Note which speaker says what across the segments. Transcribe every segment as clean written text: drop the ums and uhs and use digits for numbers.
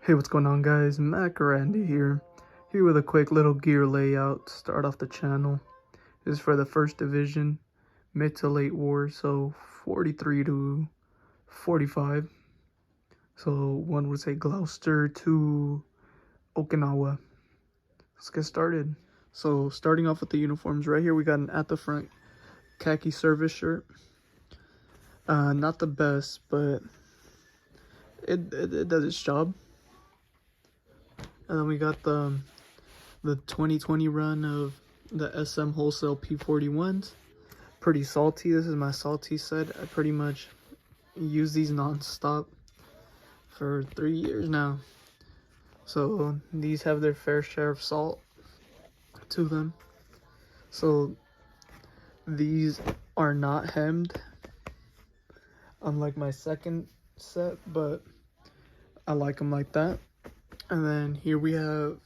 Speaker 1: Hey, what's going on, guys? Randy here with a quick little gear layout to start off the channel. This is for the first division, mid to late war, so 43 to 45. So one would say Gloucester to Okinawa. Let's get started. So starting off with the uniforms, right here we got an at the front khaki service shirt. Not the best, but it does its job. And then we got the 2020 run of the SM Wholesale P41s. Pretty salty. This is my salty set. I pretty much use these non-stop for 3 years now. So these have their fair share of salt to them. So these are not hemmed, unlike my second set, but I like them like that. And then here we have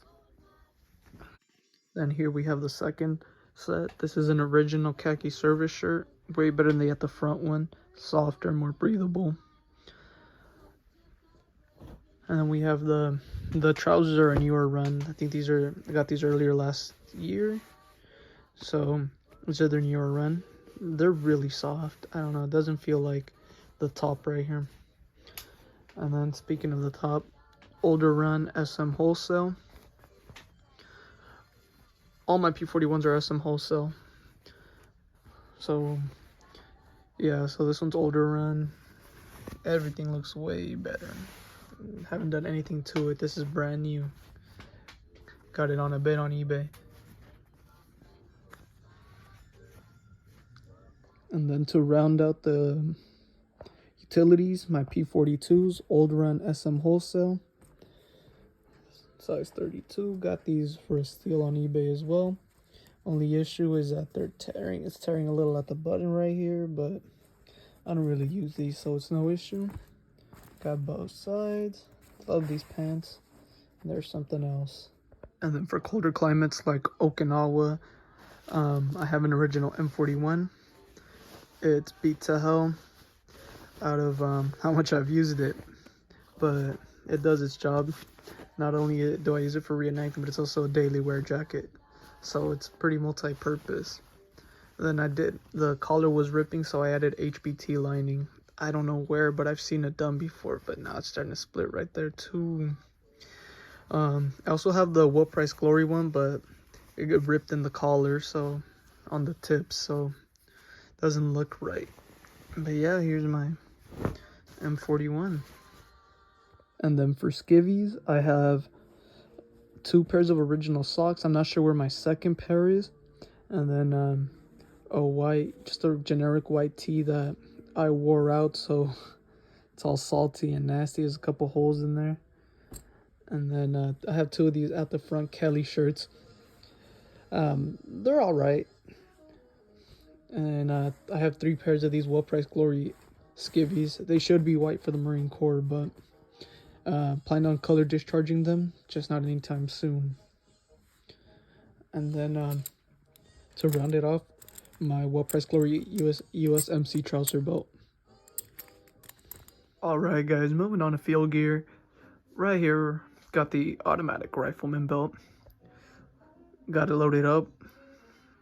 Speaker 1: the second set. This is an original khaki service shirt, way better than the at the front one, softer, more breathable. And then we have the trousers are a newer run. I think I got these earlier last year, so these are their newer run. They're really soft. I don't know, it doesn't feel like the top right here. And then speaking of the top, older run SM Wholesale. All my P41s are SM Wholesale. So yeah, so this one's older run. Everything looks way better. Haven't done anything to it. This is brand new. Got it on a bid on eBay. And then to round out the utilities, my P42s, old run SM Wholesale. Size 32. Got these for a steal on eBay as well. Only issue is that they're tearing. It's tearing a little at the button right here, but I don't really use these, so it's no issue. Got both sides. Love these pants. There's something else. And then for colder climates like Okinawa, I have an original M41. It's beat to hell out of how much I've used it, but it does its job. Not only do I use it for reenactment, but it's also a daily wear jacket, so it's pretty multi-purpose. Then the collar was ripping, so I added HBT lining. I don't know where, but I've seen it done before, but now it's starting to split right there too. I also have the What Price Glory one, but it got ripped in the collar, so on the tips, so it doesn't look right. But yeah, here's my M41. And then for skivvies, I have 2 pairs of original socks. I'm not sure where my second pair is. And then just a generic white tee that I wore out, so it's all salty and nasty. There's a couple holes in there. And then I have 2 of these at the front Kelly shirts. They're all right. And I have 3 pairs of these What Price Glory skivvies. They should be white for the Marine Corps, but plan on color discharging them, just not anytime soon. And then to round it off, my What Price Glory USMC trouser belt. Alright guys, moving on to field gear. Right here, got the automatic rifleman belt. Got it loaded up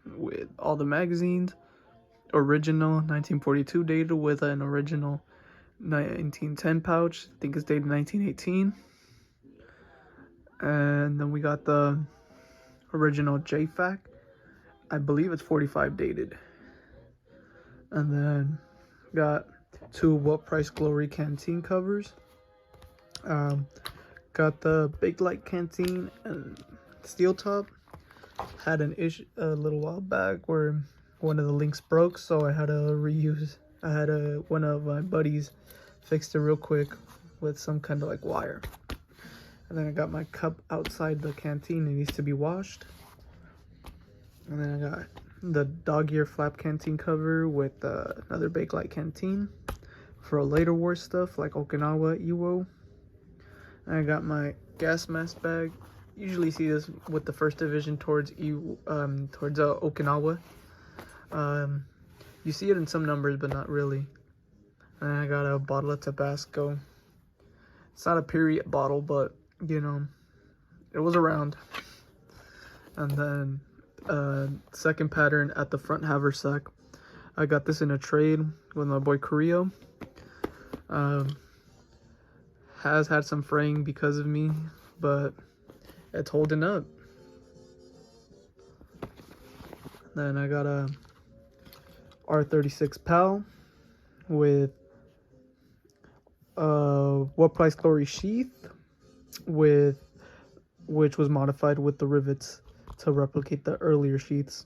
Speaker 1: with all the magazines. Original 1942 dated with an original 1910 pouch. I think it's dated 1918. And then we got the original JFAC. I believe it's 45 dated. And then got 2 What Price Glory canteen covers. Got the Big Light canteen and steel top. Had an issue a little while back where one of the links broke, so I had to reuse. I had one of my buddies fixed it real quick with some kind of like wire. And then I got my cup outside the canteen. It needs to be washed. And then I got the dog ear flap canteen cover with another Bakelite canteen for later war stuff like Okinawa Iwo. And I got my gas mask bag. Usually see this with the 1st Division towards Okinawa. You see it in some numbers, but not really. And I got a bottle of Tabasco. It's not a period bottle, but you know, it was around. And then second pattern at the front haversack. I got this in a trade with my boy Creo. Has had some fraying because of me, but it's holding up. Then I got a R36 PAL with What Price Glory sheath, which was modified with the rivets to replicate the earlier sheaths.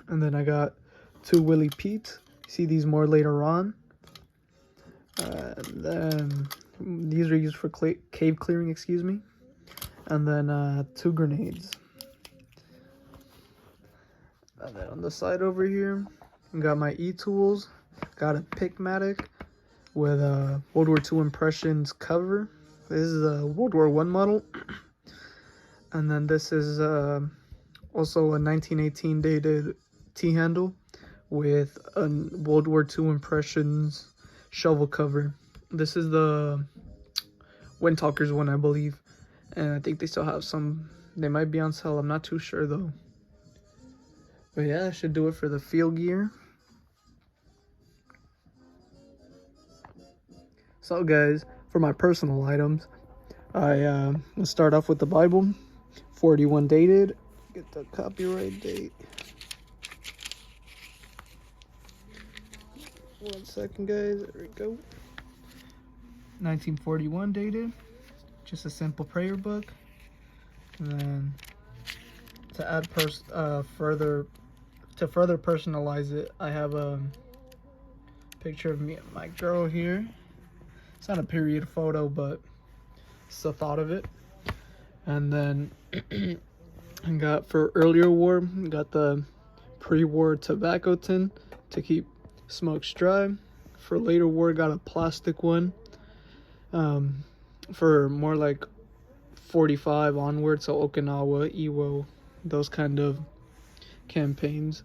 Speaker 1: And then I got two Willie Pete's. See these more later on. And then these are used for cave clearing, excuse me. And then two grenades. And then on the side over here, I got my E-tools. Got a Picmatic with a World War II Impressions cover. This is a World War I model. And then this is also a 1918 dated T-handle with a World War II Impressions shovel cover. This is the Windtalkers one, I believe. And I think they still have some. They might be on sale. I'm not too sure though. But yeah, that should do it for the field gear. So guys, for my personal items, let's start off with the Bible. 41 dated. Get the copyright date. 1 second guys, there we go. 1941 dated. Just a simple prayer book. And then to add further personalize it, I have a picture of me and my girl here. It's not a period photo, but it's the thought of it. And then I got for earlier war, got the pre-war tobacco tin to keep smokes dry. For later war, got a plastic one for more like 45 onward, so Okinawa, Iwo, those kind of campaigns.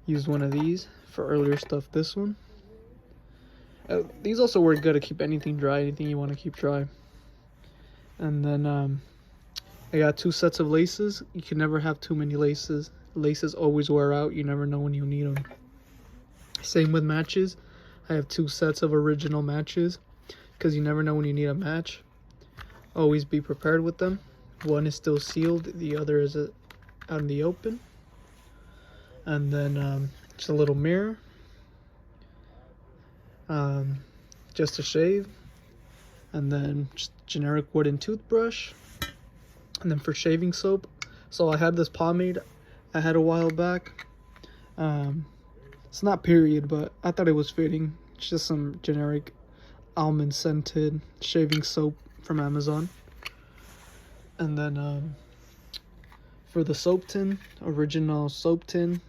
Speaker 1: Used one of these for earlier stuff. This one. These also work good to keep anything dry, anything you want to keep dry. And then I got 2 sets of laces. You can never have too many laces. Laces always wear out. You never know when you need them. Same with matches. I have 2 sets of original matches because you never know when you need a match. Always be prepared with them. One is still sealed. The other is out in the open. And then just a little mirror. Just to shave. And then just generic wooden toothbrush. And then for shaving soap, so I had this pomade I had a while back. It's not period, but I thought it was fitting. It's just some generic almond scented shaving soap from Amazon. And then for the soap tin, original soap tin,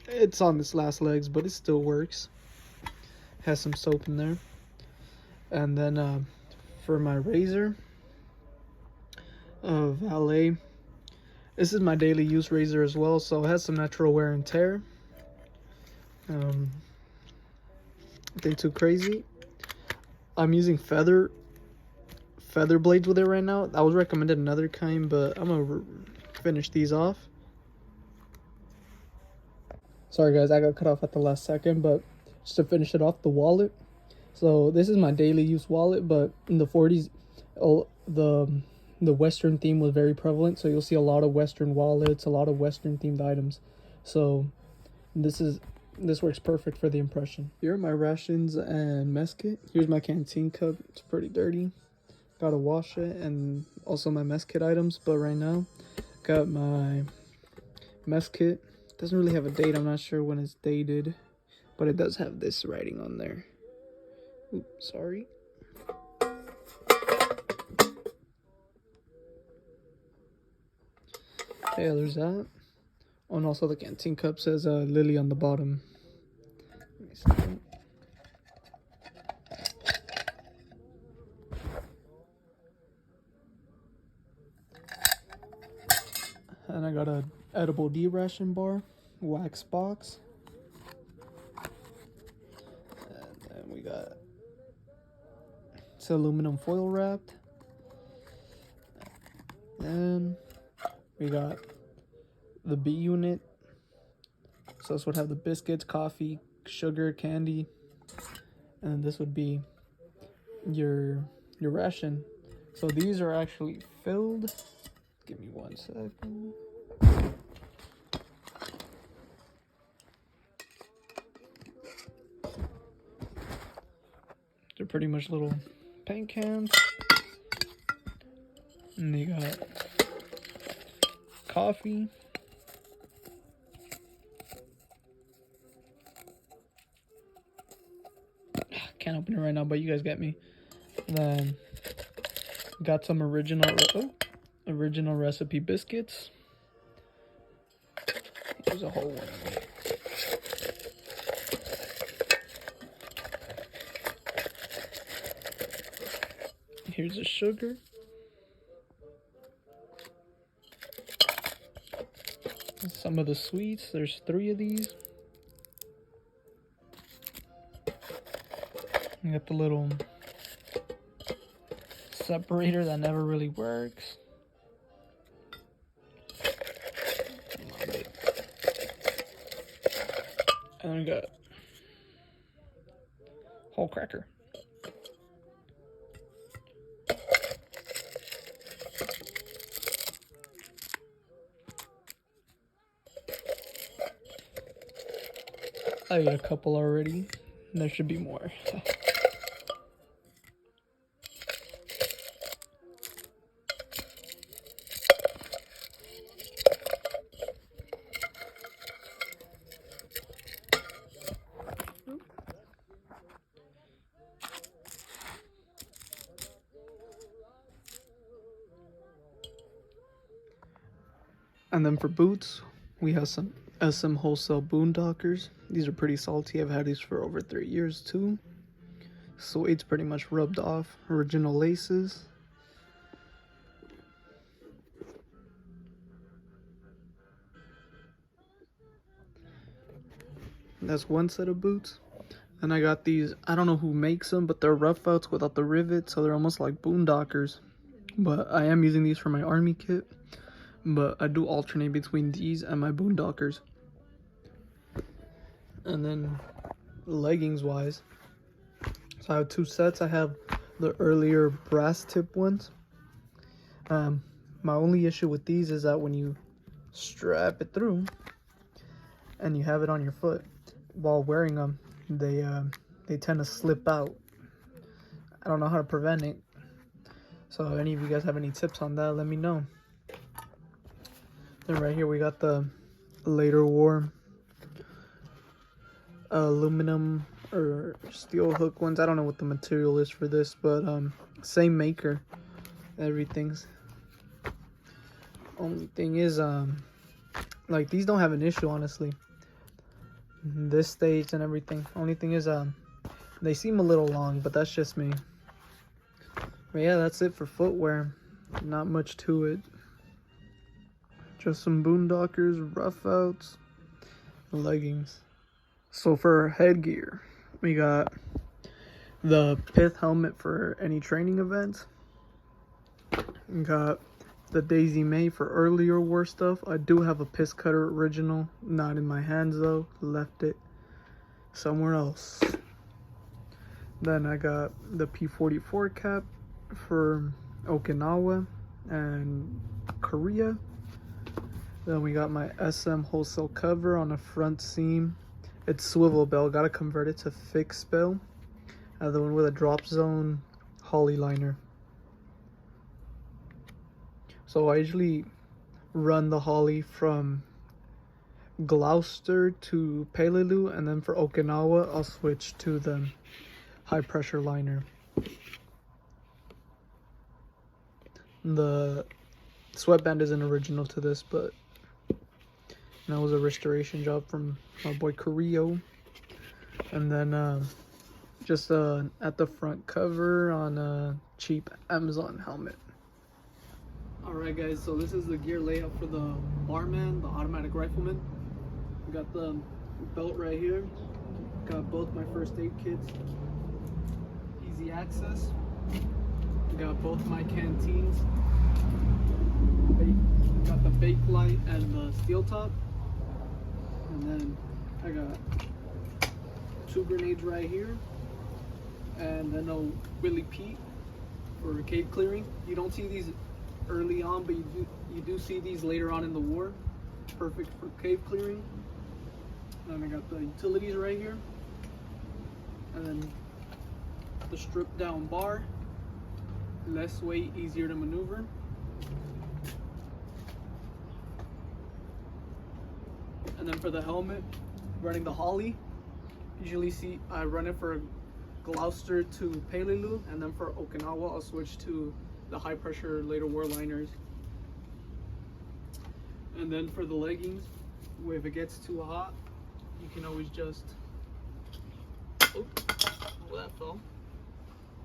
Speaker 1: it's on its last legs, but it still works. Has some soap in there. And then for my razor, Valet. This is my daily use razor as well, so it has some natural wear and tear. Nothing too crazy. I'm using feather blades with it right now. I was recommended another kind, but I'm gonna finish these off. Sorry guys, I got cut off at the last second, but just to finish it off, the wallet. So this is my daily use wallet, but in the 40s, the Western theme was very prevalent, so you'll see a lot of Western wallets, a lot of Western themed items. So this works perfect for the impression. Here are my rations and mess kit. Here's my canteen cup. It's pretty dirty. Gotta wash it, and also my mess kit items. But right now, got my mess kit. Doesn't really have a date. I'm not sure when it's dated, but it does have this writing on there. Oops, sorry. Yeah, there's that. Oh, and also the canteen cup says Lily on the bottom. Let me see that. And I got a edible D ration bar, wax box. And then we got, it's aluminum foil wrapped. And we got the B unit. So this would have the biscuits, coffee, sugar, candy, and this would be your ration. So these are actually filled. Give me 1 second. They're pretty much little paint cans. And they got coffee. Can't open it right now, but you guys get me. And then got some original recipe biscuits. There's a whole one. Here's the sugar. Some of the sweets. There's 3 of these. You got the little separator that never really works. And we got whole cracker. I got a couple already. There should be more. And then for boots, we have some SM Wholesale Boondockers. These are pretty salty. I've had these for over 3 years too. Suede's pretty much rubbed off. Original laces. That's one set of boots. And I got these, I don't know who makes them, but they're rough outs without the rivets, so they're almost like Boondockers. But I am using these for my army kit. But I do alternate between these and my Boondockers. And then leggings wise, so I have 2 sets. I have the earlier brass tip ones. My only issue with these is that when you strap it through and you have it on your foot while wearing them, they tend to slip out. I don't know how to prevent it, so if any of you guys have any tips on that, let me know. Then right here we got the later war aluminum or steel hook ones. I don't know what the material is for this, but same maker. Everything's. Only thing is like these don't have an issue, honestly. This stage and everything. Only thing is they seem a little long, but that's just me. But yeah, that's it for footwear. Not much to it. Just some Boondockers, rough outs, leggings. So for headgear, we got the pith helmet for any training events. We got the Daisy May for earlier war stuff. I do have a piss cutter original, not in my hands though. Left it somewhere else. Then I got the P44 cap for Okinawa and Korea. Then we got my SM Wholesale cover on the front seam. It's swivel bell, gotta convert it to fixed bell. The one with a drop zone holly liner. So I usually run the holly from Gloucester to Peleliu, and then for Okinawa I'll switch to the high pressure liner. The sweatband isn't original to this, but that was a restoration job from my boy Carrillo. And then just at the front cover on a cheap Amazon helmet. Alright guys, so this is the gear layout for the barman, the automatic rifleman. We got the belt right here. Got both my first aid kits. Easy access. We got both my canteens. Got the bake light and the steel top, and then I got 2 grenades right here, and then a Willie Pete for cave clearing. You don't see these early on, but you do see these later on in the war. Perfect for cave clearing. And I got the utilities right here, and then the stripped down bar, less weight, easier to maneuver. And then for the helmet, running the Holly. Usually see I run it for Gloucester to Peleliu, and then for Okinawa I'll switch to the high pressure later war liners. And then for the leggings, if it gets too hot, you can always just, oh that fell.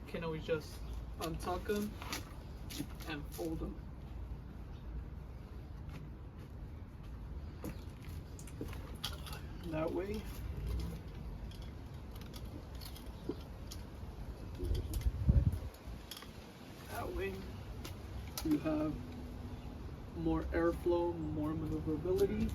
Speaker 1: You can always just untuck them and fold them. That way you have more airflow, more maneuverability.